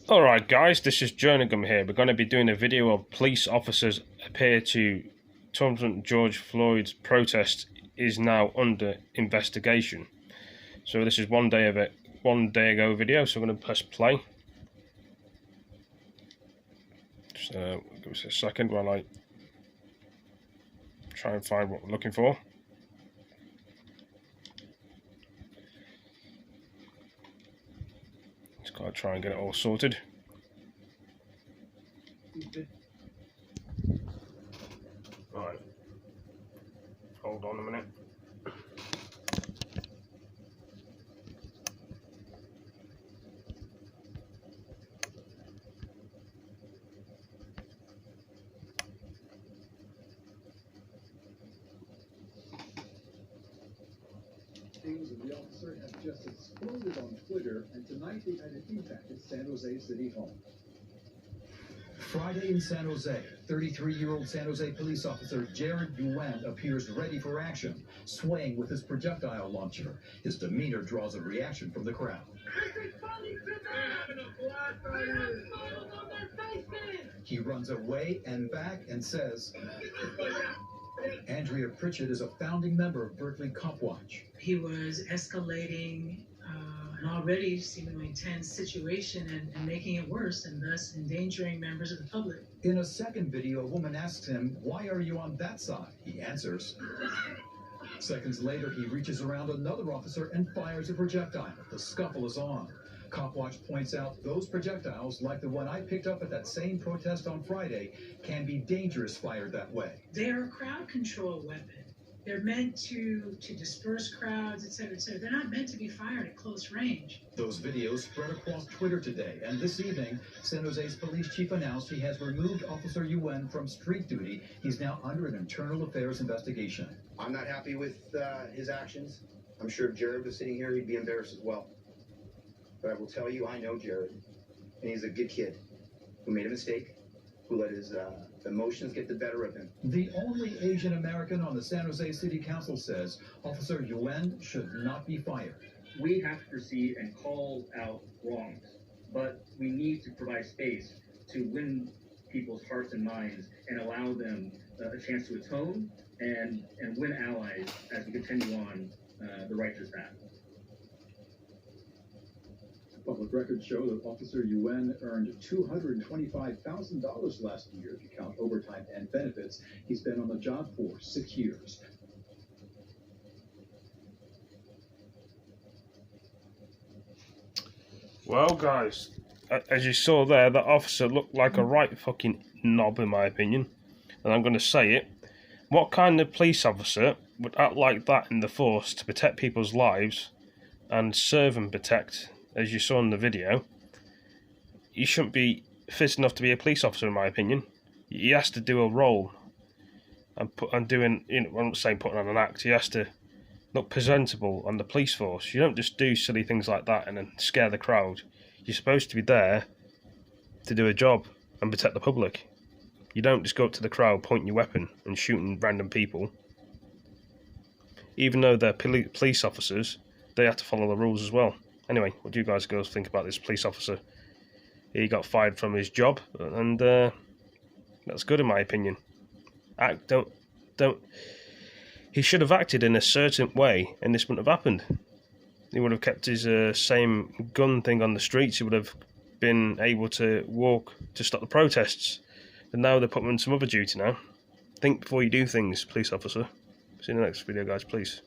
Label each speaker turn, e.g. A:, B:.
A: Alright guys, this is Jerningham here. We're going to be doing a video of police officers appear to Taunt George Floyd's protest is now under investigation. So this is one day ago video, so I'm going to press play. So give us a second while I try and find what we're looking for. Just got to try and get it all sorted. Right, hold on a minute.
B: Things of the officer have just exploded on Twitter, and tonight they had an impact at San Jose City Hall. Friday in San Jose, 33-year-old San Jose police officer Owen appears ready for action, swaying with his projectile launcher. His demeanor draws a reaction from the crowd. He runs away and back and says, Andrea Pritchett is a founding member of Berkeley Cop Watch.
C: He was escalating an already seemingly tense situation and making it worse, and thus endangering members of the public.
B: In a second video, a woman asks him, "Why are you on that side?" He answers. Seconds later, he reaches around another officer and fires a projectile. The scuffle is on. Cop Watch points out those projectiles, like the one I picked up at that same protest on Friday, can be dangerous fired that way.
C: They're a crowd control weapon. They're meant to disperse crowds, etc., etc. They're not meant to be fired at close range.
B: Those videos spread across Twitter today, and this evening, San Jose's police chief announced he has removed Officer Owen from street duty. He's now under an internal affairs investigation.
D: I'm not happy with his actions. I'm sure if Jared was sitting here, he'd be embarrassed as well. But I will tell you, I know Jared, and he's a good kid who made a mistake, who let his emotions get the better of him.
B: The only Asian American on the San Jose City Council says Officer Owen should not be fired.
E: We have to proceed and call out wrongs, but we need to provide space to win people's hearts and minds and allow them a chance to atone and win allies as we continue on the righteous path.
B: Public records show that Officer Owen earned $225,000 last year if you count overtime and benefits. He's been on the job for 6 years.
A: Well guys, as you saw there, that officer looked like a right fucking knob in my opinion. And I'm going to say it. What kind of police officer would act like that in the force to protect people's lives and serve and protect, as you saw in the video? He shouldn't be fit enough to be a police officer in my opinion. He has to do a role and doing, you know, I'm not saying putting on an act. He has to look presentable on the police force. You don't just do silly things like that and then scare the crowd. You're supposed to be there to do a job and protect the public. You don't just go up to the crowd, point your weapon and shooting random people. Even though they're police officers, they have to follow the rules as well. Anyway, what do you guys girls think about this police officer? He got fired from his job, and that's good in my opinion. He should have acted in a certain way, and this wouldn't have happened. He would have kept his same gun thing on the streets. He would have been able to walk to stop the protests. And now they're putting him in some other duty now. Think before you do things, police officer. See you in the next video, guys, please.